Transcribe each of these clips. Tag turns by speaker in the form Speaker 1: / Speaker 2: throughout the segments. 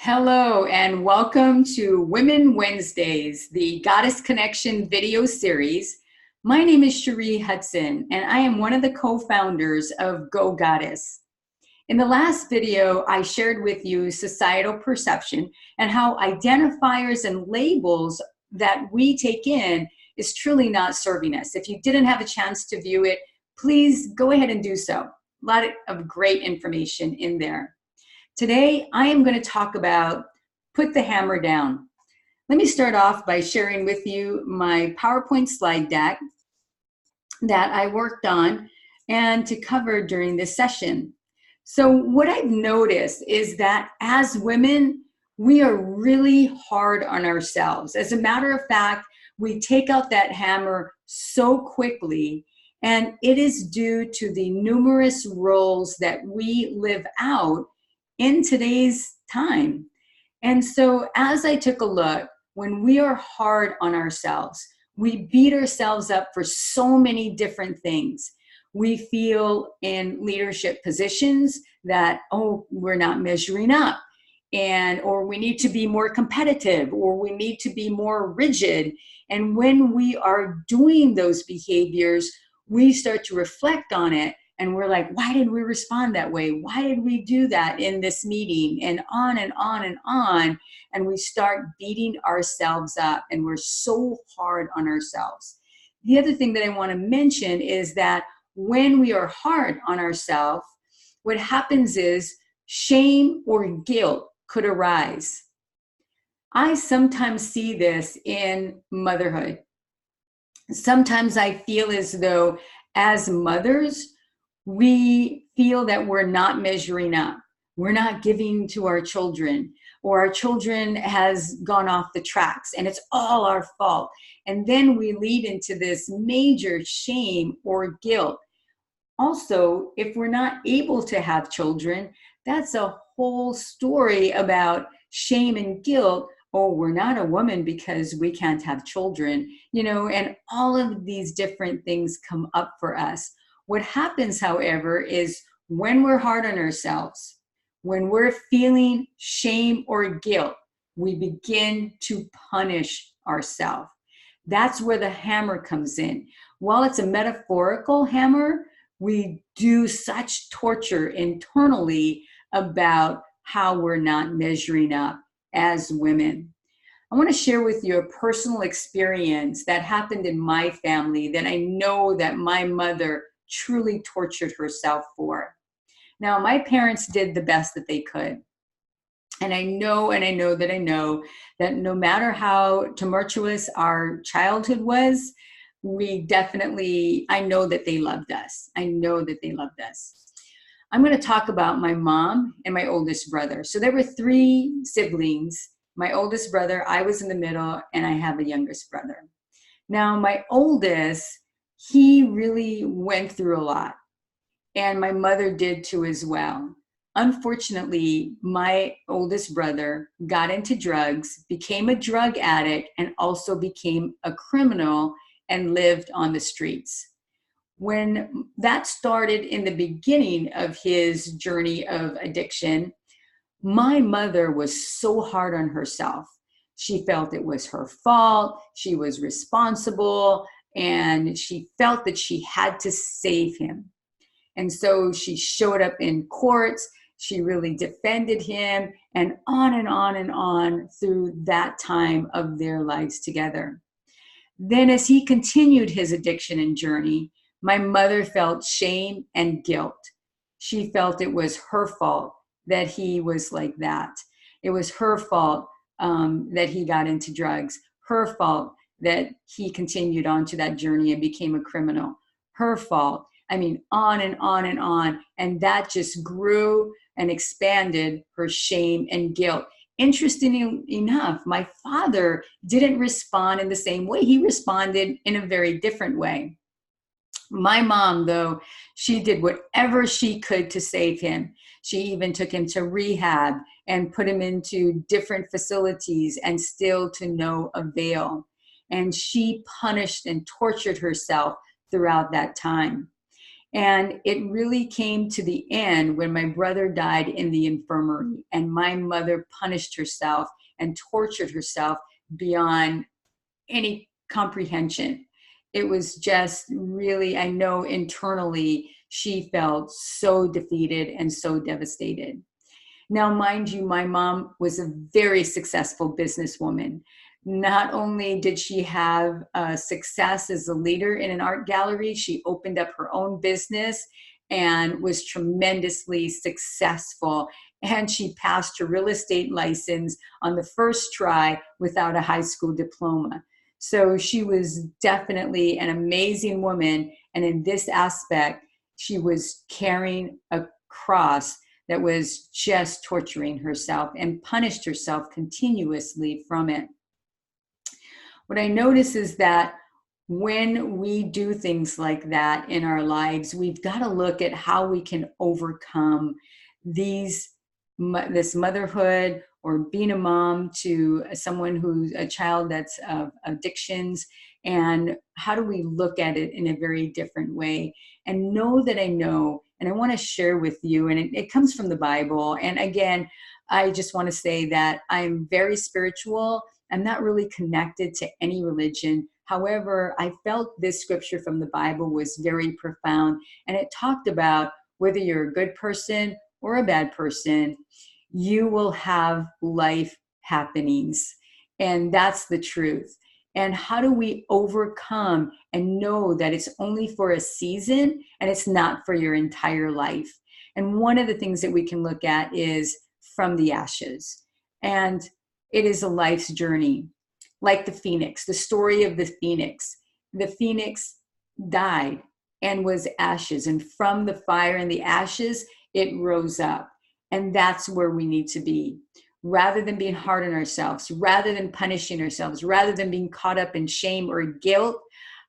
Speaker 1: Hello and welcome to Women Wednesdays, the Goddess Connection video series. My name is Cherie Hudson and I am one of the co-founders of Go Goddess. In the last video, I shared with you societal perception and how identifiers and labels that we take in is truly not serving us. If you didn't have a chance to view it, please go ahead and do so. A lot of great information in there. Today, I am going to talk about put the hammer down. Let me start off by sharing with you my PowerPoint slide deck that I worked on and to cover during this session. So what I've noticed is that as women, we are really hard on ourselves. As a matter of fact, we take out that hammer so quickly, and it is due to the numerous roles that we live out in today's time. And so as I took a look, when we are hard on ourselves, we beat ourselves up for so many different things. We feel in leadership positions that, oh, we're not measuring up, or we need to be more competitive, or we need to be more rigid. And when we are doing those behaviors, we start to reflect on it. And we're like, why did we respond that way? Why did we do that in this meeting? And on and on and on. And we start beating ourselves up and we're so hard on ourselves. The other thing that I want to mention is that when we are hard on ourselves, what happens is shame or guilt could arise. I sometimes see this in motherhood. Sometimes I feel as though as mothers, we feel that we're not measuring up. We're not giving to our children, or our children has gone off the tracks and it's all our fault. And then we lead into this major shame or guilt. Also, if we're not able to have children, that's a whole story about shame and guilt. Oh, we're not a woman because we can't have children, and all of these different things come up for us. What happens, however, is when we're hard on ourselves, when we're feeling shame or guilt, we begin to punish ourselves. That's where the hammer comes in. While it's a metaphorical hammer, we do such torture internally about how we're not measuring up as women. I want to share with you a personal experience that happened in my family that I know that my mother truly tortured herself for. Now, my parents did the best that they could. And I know that no matter how tumultuous our childhood was, I know that they loved us. I'm going to talk about my mom and my oldest brother. So there were three siblings. My oldest brother, I was in the middle, and I have a youngest brother. Now, my oldest, he really went through a lot, and my mother did too as well. Unfortunately, my oldest brother got into drugs, became a drug addict, and also became a criminal and lived on the streets. When that started in the beginning of his journey of addiction, my mother was so hard on herself. She felt it was her fault. She was responsible. And she felt that she had to save him. And so she showed up in courts. She really defended him, and on through that time of their lives together. Then as he continued his addiction and journey, my mother felt shame and guilt. She felt it was her fault that he was like that. It was her fault that he got into drugs. Her fault that he continued on to that journey and became a criminal. Her fault. I mean, on and on and on. And that just grew and expanded her shame and guilt. Interestingly enough, my father didn't respond in the same way. He responded in a very different way. My mom, though, she did whatever she could to save him. She even took him to rehab and put him into different facilities, and still to no avail. And she punished and tortured herself throughout that time. And it really came to the end when my brother died in the infirmary and my mother punished herself and tortured herself beyond any comprehension. It was just really, I know internally she felt so defeated and so devastated. Now, mind you, my mom was a very successful businesswoman. Not only did she have success as a leader in an art gallery, she opened up her own business and was tremendously successful. And she passed her real estate license on the first try without a high school diploma. So she was definitely an amazing woman. And in this aspect, she was carrying a cross that was just torturing herself and punished herself continuously from it. What I notice is that when we do things like that in our lives, we've got to look at how we can overcome this motherhood or being a mom to someone who's a child that's of addictions, and how do we look at it in a very different way and know that I know, and I want to share with you, and it comes from the Bible. And again, I just want to say that I'm very spiritual. I'm not really connected to any religion. However, I felt this scripture from the Bible was very profound, and it talked about whether you're a good person or a bad person, you will have life happenings. And that's the truth. And how do we overcome and know that it's only for a season and it's not for your entire life? And one of the things that we can look at is from the ashes. And it is a life's journey, like the phoenix, the story of the phoenix. The phoenix died and was ashes. And from the fire and the ashes, it rose up. And that's where we need to be. Rather than being hard on ourselves, rather than punishing ourselves, rather than being caught up in shame or guilt,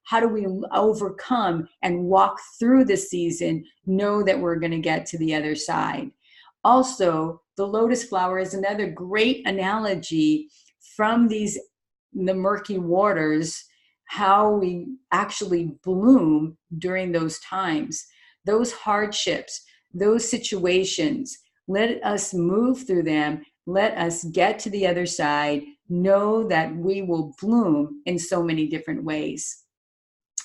Speaker 1: how do we overcome and walk through the season, know that we're going to get to the other side? Also, the lotus flower is another great analogy from the murky waters, how we actually bloom during those times, those hardships, those situations. Let us move through them. Let us get to the other side. Know that we will bloom in so many different ways.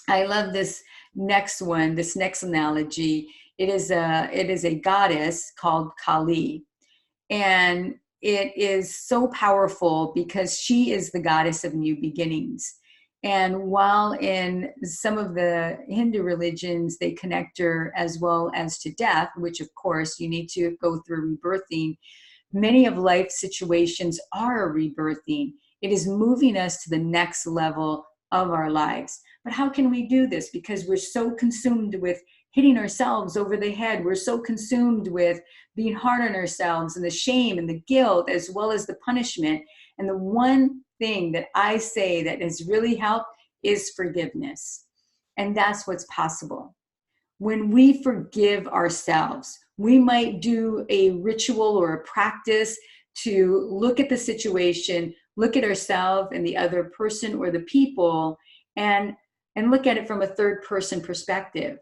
Speaker 1: I love this next one, this next analogy. It is a goddess called Kali. And it is so powerful because she is the goddess of new beginnings. And while in some of the Hindu religions, they connect her as well as to death, which of course you need to go through rebirthing, many of life's situations are a rebirthing. It is moving us to the next level of our lives. But how can we do this? Because we're so consumed with hitting ourselves over the head. We're so consumed with being hard on ourselves and the shame and the guilt, as well as the punishment. And the one thing that I say that has really helped is forgiveness. And that's what's possible. When we forgive ourselves, we might do a ritual or a practice to look at the situation, look at ourselves and the other person or the people, and look at it from a third person perspective.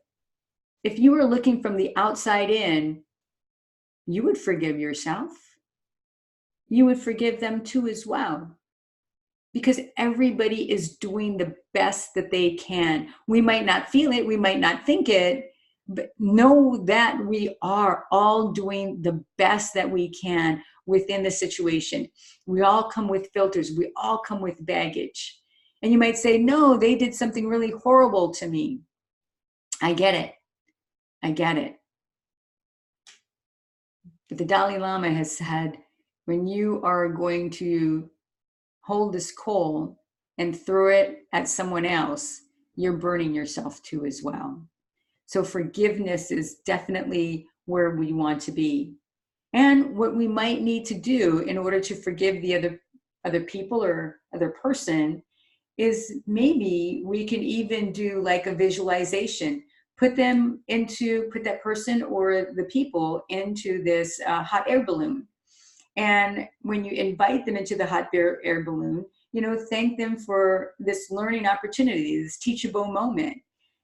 Speaker 1: If you were looking from the outside in, you would forgive yourself. You would forgive them too as well. Because everybody is doing the best that they can. We might not feel it, we might not think it, but know that we are all doing the best that we can within the situation. We all come with filters, we all come with baggage. And you might say, no, they did something really horrible to me. I get it. I get it. But the Dalai Lama has said, when you are going to hold this coal and throw it at someone else, you're burning yourself too as well. So forgiveness is definitely where we want to be. And what we might need to do in order to forgive the other people or other person is maybe we can even do like a visualization. Put that person or the people into this hot air balloon. And when you invite them into the hot air balloon, thank them for this learning opportunity, this teachable moment.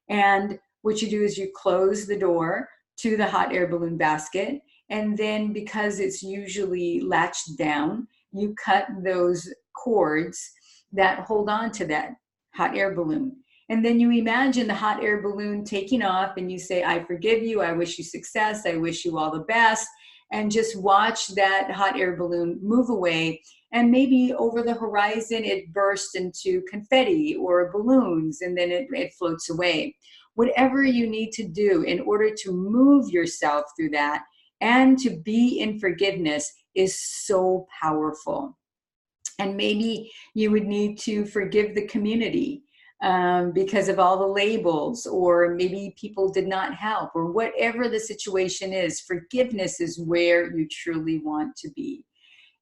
Speaker 1: And what you do is you close the door to the hot air balloon basket. And then because it's usually latched down, you cut those cords that hold on to that hot air balloon. And then you imagine the hot air balloon taking off and you say, I forgive you. I wish you success. I wish you all the best. And just watch that hot air balloon move away. And maybe over the horizon, it bursts into confetti or balloons, and then it floats away. Whatever you need to do in order to move yourself through that and to be in forgiveness is so powerful. And maybe you would need to forgive the community because of all the labels, or maybe people did not help, or whatever the situation is. Forgiveness is where you truly want to be.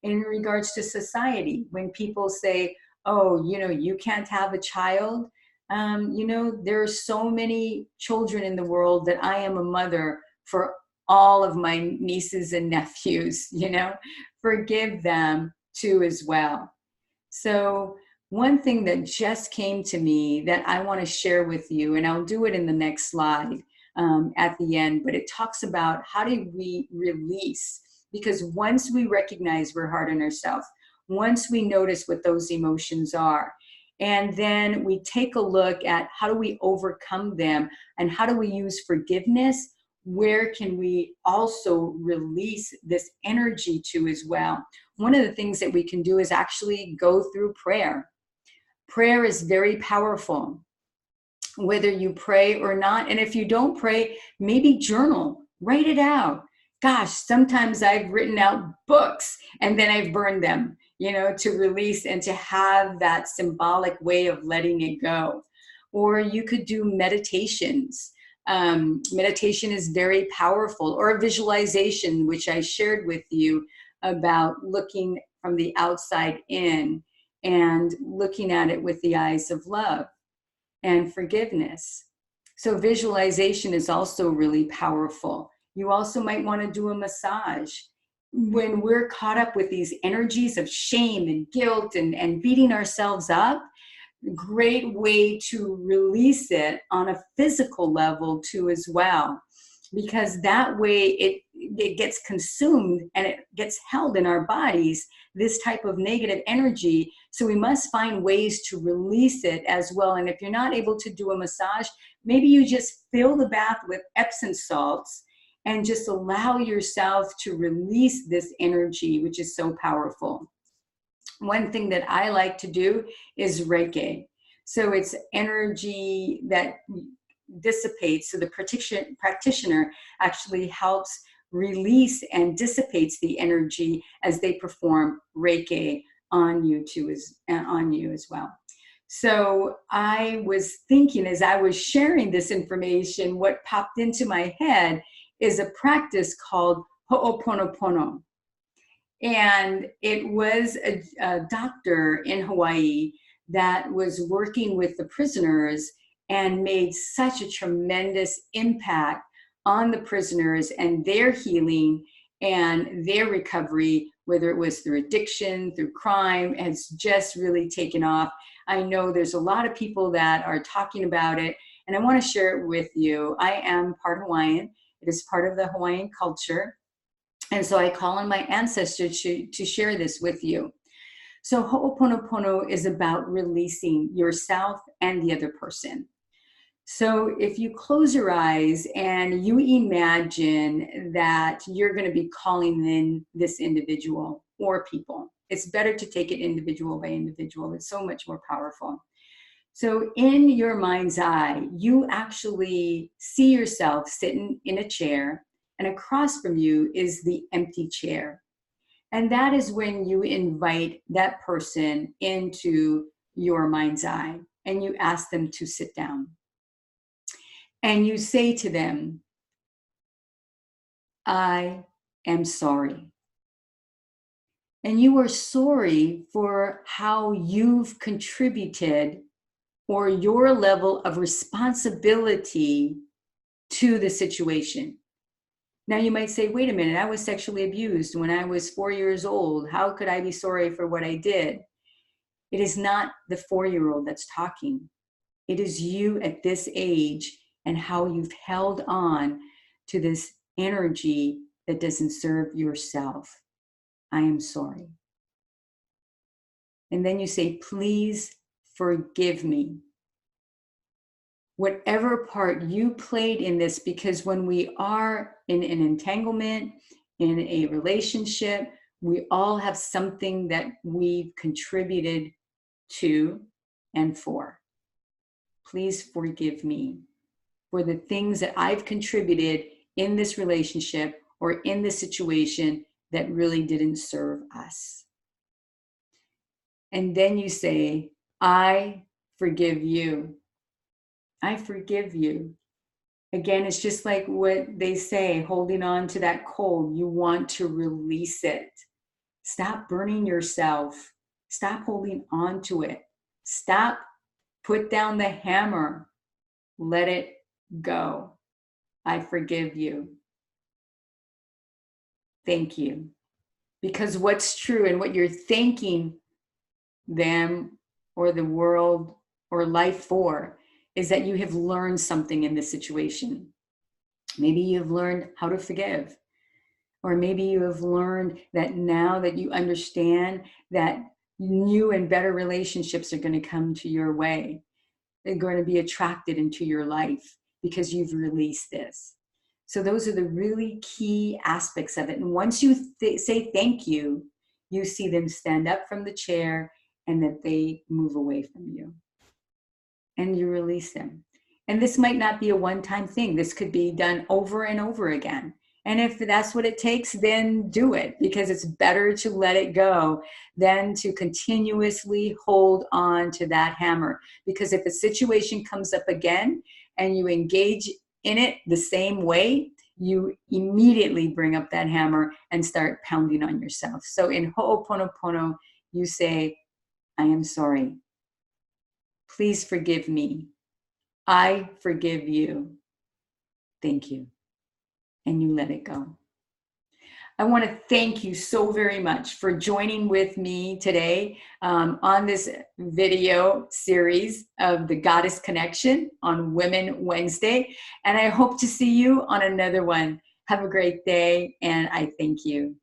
Speaker 1: In regards to society, when people say, oh, you can't have a child, there are so many children in the world that I am a mother for all of my nieces and nephews, forgive them too as well. So one thing that just came to me that I want to share with you, and I'll do it in the next slide at the end, but it talks about how do we release. Because once we recognize we're hard on ourselves, once we notice what those emotions are, and then we take a look at how do we overcome them and how do we use forgiveness, where can we also release this energy to as well? One of the things that we can do is actually go through prayer. Prayer is very powerful, whether you pray or not. And if you don't pray, maybe journal, write it out. Gosh, sometimes I've written out books and then I've burned them, to release and to have that symbolic way of letting it go. Or you could do meditations. Meditation is very powerful, or a visualization, which I shared with you about looking from the outside in and looking at it with the eyes of love and forgiveness. So visualization is also really powerful. You also might want to do a massage. When we're caught up with these energies of shame and guilt and beating ourselves up, great way to release it on a physical level too as well, because that way it gets consumed and it gets held in our bodies, this type of negative energy. So we must find ways to release it as well. And if you're not able to do a massage, maybe you just fill the bath with Epsom salts and just allow yourself to release this energy, which is so powerful. One thing that I like to do is Reiki. So it's energy that dissipates. So the practitioner actually helps release and dissipates the energy as they perform Reiki on you as well. So I was thinking, as I was sharing this information, what popped into my head is a practice called Ho'oponopono. And it was a doctor in Hawaii that was working with the prisoners and made such a tremendous impact on the prisoners and their healing and their recovery, whether it was through addiction, through crime, has just really taken off. I know there's a lot of people that are talking about it, and I want to share it with you. I am part Hawaiian. It is part of the Hawaiian culture. And so I call on my ancestors to share this with you. So Ho'oponopono is about releasing yourself and the other person. So if you close your eyes and you imagine that you're going to be calling in this individual or people, it's better to take it individual by individual. It's so much more powerful. So in your mind's eye, you actually see yourself sitting in a chair, and across from you is the empty chair. And that is when you invite that person into your mind's eye and you ask them to sit down. And you say to them, I am sorry. And you are sorry for how you've contributed or your level of responsibility to the situation. Now you might say, wait a minute, I was sexually abused when I was 4 years old. How could I be sorry for what I did? It is not the 4-year-old that's talking. It is you at this age and how you've held on to this energy that doesn't serve yourself. I am sorry. And then you say, please forgive me. Whatever part you played in this, because when we are in an entanglement, in a relationship, we all have something that we've contributed to and for. Please forgive me for the things that I've contributed in this relationship or in this situation that really didn't serve us. And then you say, I forgive you. I forgive you. Again, it's just like what they say, holding on to that cold. You want to release it. Stop burning yourself. Stop holding on to it. Stop. Put down the hammer. Let it go. I forgive you. Thank you. Because what's true and what you're thanking them or the world or life for is that you have learned something in this situation. Maybe you've learned how to forgive. Or maybe you have learned that now that you understand that new and better relationships are going to come to your way. They're going to be attracted into your life because you've released this. So those are the really key aspects of it. And once you say thank you, you see them stand up from the chair and that they move away from you. And you release them. And this might not be a one-time thing. This could be done over and over again. And if that's what it takes, then do it, because it's better to let it go than to continuously hold on to that hammer. Because if a situation comes up again and you engage in it the same way, you immediately bring up that hammer and start pounding on yourself. So in Ho'oponopono, you say, I am sorry. Please forgive me. I forgive you. Thank you. And you let it go. I want to thank you so very much for joining with me today on this video series of the Goddess Connection on Women Wednesday. And I hope to see you on another one. Have a great day, and I thank you.